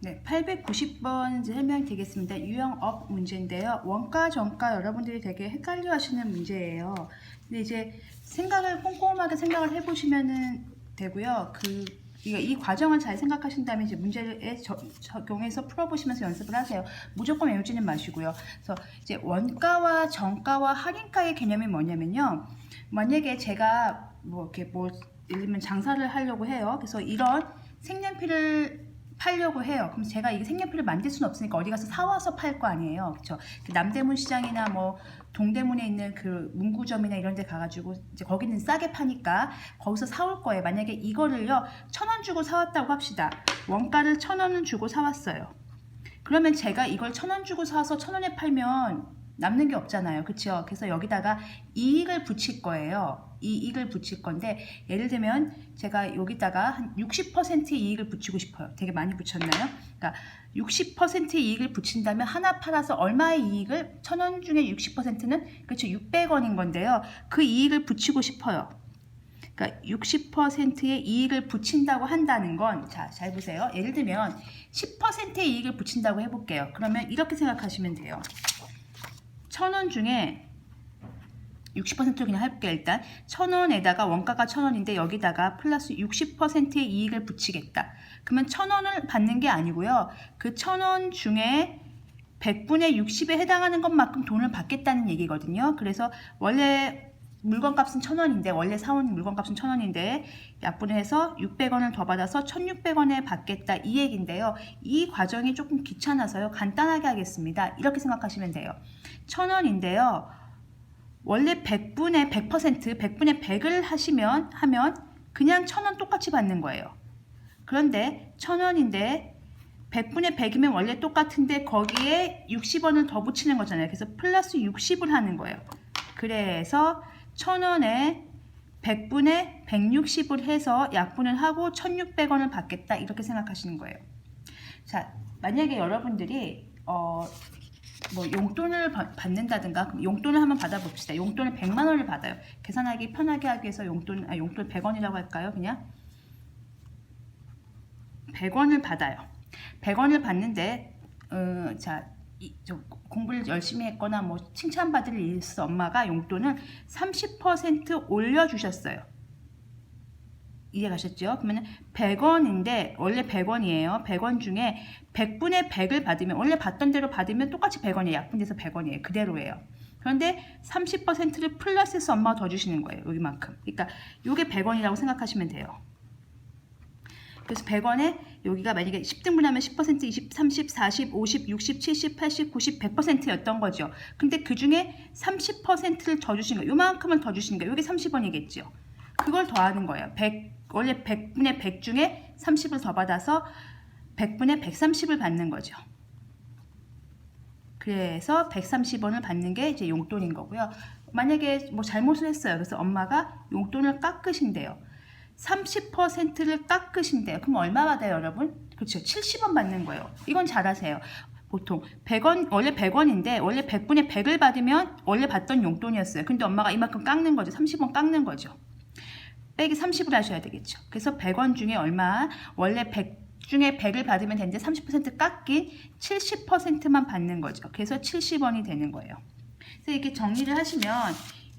네, 890번 설명드리겠습니다. 유형업 문제인데요. 원가, 정가 여러분들이 되게 헷갈려 하시는 문제예요. 근데 이제 꼼꼼하게 생각을 해보시면 되고요. 이 과정을 잘 생각하신 다음에 이제 문제를 적용해서 풀어보시면서 연습을 하세요. 무조건 외우지는 마시고요. 그래서 이제 원가와 정가와 할인가의 개념이 뭐냐면요. 만약에 제가 예를 들면 장사를 하려고 해요. 그래서 이런 색연필을 팔려고 해요. 그럼 제가 이 색연필을 만들 수는 없으니까 어디 가서 사와서 팔 거 아니에요. 그렇죠? 남대문 시장이나 뭐 동대문에 있는 그 문구점이나 이런 데 가가지고 이제 거기는 싸게 파니까 거기서 사올 거예요. 만약에 이거를요 1,000원 주고 사왔다고 합시다. 원가를 1,000원을 주고 사왔어요. 그러면 제가 이걸 1,000원 주고 사서 1,000원에 팔면 남는 게 없잖아요. 그렇죠? 그래서 여기다가 이익을 붙일 거예요. 이익을 붙일 건데 예를 들면 제가 여기다가 한 60%의 이익을 붙이고 싶어요. 되게 많이 붙였나요? 그러니까 60%의 이익을 붙인다면 하나 팔아서 얼마의 이익을 1,000원 중에 60%는 그렇죠 600원인 건데요. 그 이익을 붙이고 싶어요. 그러니까 60%의 이익을 붙인다고 한다는 건 자, 잘 보세요. 예를 들면 10%의 이익을 붙인다고 해볼게요. 그러면 이렇게 생각하시면 돼요. 1,000원 중에 60%로 그냥 할게요. 일단 1,000원에다가 원가가 1,000원인데 여기다가 플러스 60%의 이익을 붙이겠다. 그러면 1,000원을 받는 게 아니고요. 그 1,000원 중에 100분의 60에 해당하는 것만큼 돈을 받겠다는 얘기거든요. 그래서 원래 물건값은 1,000원인데 원래 사온 물건값은 1,000원인데 약분을 해서 600원을 더 받아서 1,600원에 받겠다 이 얘기인데요. 이 과정이 조금 귀찮아서요. 간단하게 하겠습니다. 이렇게 생각하시면 돼요. 1,000원인데요. 원래 100분의 100%, 100분의 100을 하면 그냥 1,000원 똑같이 받는 거예요. 그런데 1,000원인데 100분의 100이면 원래 똑같은데 거기에 60원을 더 붙이는 거잖아요. 그래서 플러스 60을 하는 거예요. 그래서 1,000원에 100분의 160을 해서 약분을 하고 1,600원을 받겠다 이렇게 생각하시는 거예요. 자, 만약에 여러분들이 용돈을 받는다든가 용돈을 한번 받아봅시다. 용돈을 100만 원을 받아요. 계산하기 편하게 하기 위해서 용돈 100원이라고 할까요? 그냥 100원을 받아요. 100원을 받는데 공부를 열심히 했거나 뭐 칭찬받을 일이 있어 엄마가 용돈을 30% 올려주셨어요. 이해가셨죠? 그러면 100원인데 원래 100원이에요. 100원 중에 100분의 100을 받으면 원래 받던 대로 받으면 똑같이 100원이에요. 약분돼서 100원이에요. 그대로예요. 그런데 30%를 플러스해서 엄마가 더 주시는 거예요. 여기만큼. 그러니까 이게 100원이라고 생각하시면 돼요. 그래서 100원에 여기가 만약에 10등분하면 10%, 20, 30, 40, 50, 60, 70, 80, 90, 100%였던 거죠. 근데 그 중에 30%를 더 주신 거예요. 요만큼을 더 주신 거예요. 이게 30원이겠죠. 그걸 더하는 거예요. 원래 100분의 100 중에 30을 더 받아서 100분의 130을 받는 거죠. 그래서 130원을 받는 게 이제 용돈인 거고요. 만약에 뭐 잘못을 했어요. 그래서 엄마가 용돈을 깎으신대요. 30%를 깎으신대요. 그럼 얼마 받아요, 여러분? 그렇죠. 70원 받는 거예요. 이건 잘하세요. 보통 100원, 원래 100원인데 원래 100분의 100을 받으면 원래 받던 용돈이었어요. 근데 엄마가 이만큼 깎는 거죠. 30원 깎는 거죠. 빼기 30을 하셔야 되겠죠. 그래서 100원 중에 얼마? 원래 100 중에 100을 받으면 되는데 30% 깎인 70%만 받는 거죠. 그래서 70원이 되는 거예요. 그래서 이렇게 정리를 하시면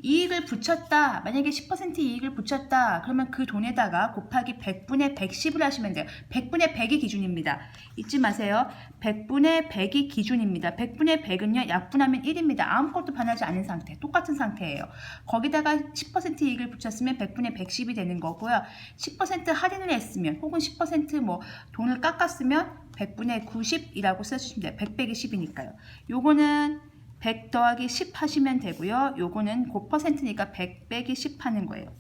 이익을 붙였다. 만약에 10% 이익을 붙였다. 그러면 그 돈에다가 곱하기 100분의 110을 하시면 돼요. 100분의 100이 기준입니다. 잊지 마세요. 100분의 100이 기준입니다. 100분의 100은요. 약분하면 1입니다. 아무것도 변하지 않은 상태. 똑같은 상태예요. 거기다가 10% 이익을 붙였으면 100분의 110이 되는 거고요. 10% 할인을 했으면 혹은 10% 뭐 돈을 깎았으면 100분의 90이라고 써주시면 돼요. 100 빼기 10이니까요. 요거는 100 더하기 10 하시면 되고요. 요거는 곱퍼센트니까 100 빼기 10 하는 거예요.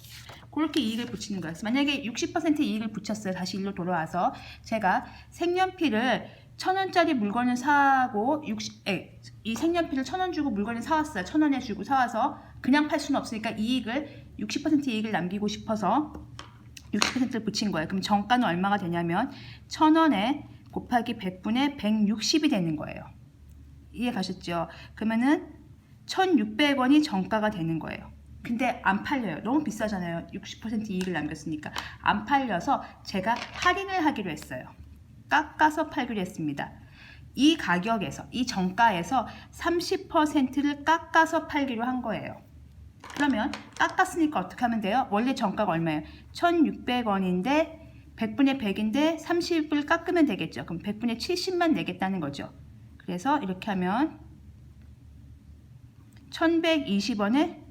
그렇게 이익을 붙이는 거예요. 만약에 60% 이익을 붙였어요. 다시 일로 돌아와서 제가 색연필을 1,000원짜리 물건을 사고 이 색연필을 1,000원 주고 물건을 사왔어요. 1,000원에 주고 사와서 그냥 팔 수는 없으니까 60% 이익을 남기고 싶어서 60%를 붙인 거예요. 그럼 정가는 얼마가 되냐면 1,000원에 곱하기 100분의 160이 되는 거예요. 이해 가셨죠? 그러면은 1,600원이 정가가 되는 거예요. 근데 안 팔려요. 너무 비싸잖아요. 60% 이익을 남겼으니까. 안 팔려서 제가 할인을 하기로 했어요. 깎아서 팔기로 했습니다. 이 가격에서, 이 정가에서 30%를 깎아서 팔기로 한 거예요. 그러면 깎았으니까 어떻게 하면 돼요? 원래 정가가 얼마예요? 1,600원인데 100분의 100인데 30을 깎으면 되겠죠. 그럼 100분의 70만 내겠다는 거죠. 그래서 이렇게 하면 1,120원에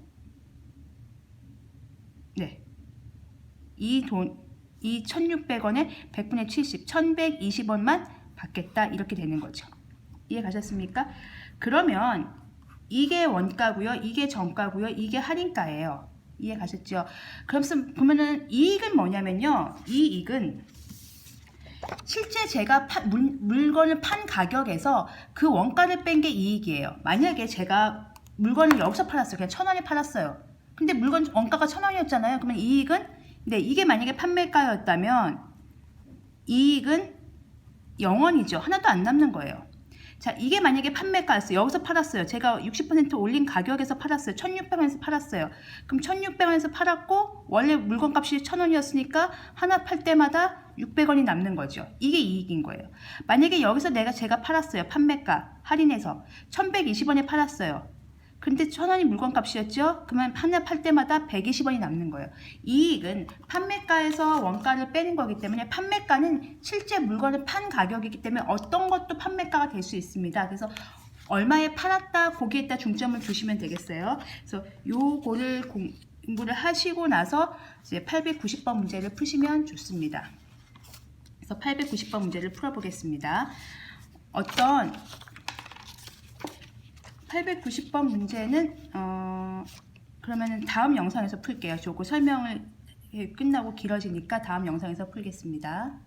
네, 이 1,600원에 100분의 70, 1,120원만 받겠다 이렇게 되는 거죠. 이해 가셨습니까? 그러면 이게 원가고요, 이게 정가고요, 이게 할인가예요. 이해 가셨죠? 그러면은 이익은 뭐냐면요, 이 이익은 실제 제가 물건을 판 가격에서 그 원가를 뺀 게 이익이에요. 만약에 제가 물건을 여기서 팔았어요. 그냥 1,000원에 팔았어요. 근데 물건 원가가 1,000원이었잖아요. 그러면 이익은, 네, 이게 만약에 판매가였다면 이익은 0원이죠. 하나도 안 남는 거예요. 자, 이게 만약에 판매가였어요. 여기서 팔았어요. 제가 60% 올린 가격에서 팔았어요. 1,600원에서 팔았어요. 그럼 1,600원에서 팔았고 원래 물건값이 1,000원이었으니까 하나 팔 때마다 600원이 남는 거죠. 이게 이익인 거예요. 만약에 여기서 제가 팔았어요. 판매가 할인해서 1,120원에 팔았어요. 근데 1,000원이 물건값이었죠? 그러면 하나 팔 때마다 120원이 남는 거예요. 이익은 판매가에서 원가를 빼는 거기 때문에 판매가는 실제 물건을 판 가격이기 때문에 어떤 것도 판매가가 될 수 있습니다. 그래서 얼마에 팔았다, 거기에다 중점을 두시면 되겠어요. 그래서 요거를 공부를 하시고 나서 이제 890번 문제를 푸시면 좋습니다. 그래서 890번 문제를 풀어보겠습니다. 890번 문제는 그러면은 다음 영상에서 풀게요. 저거 설명을 끝나고 길어지니까 다음 영상에서 풀겠습니다.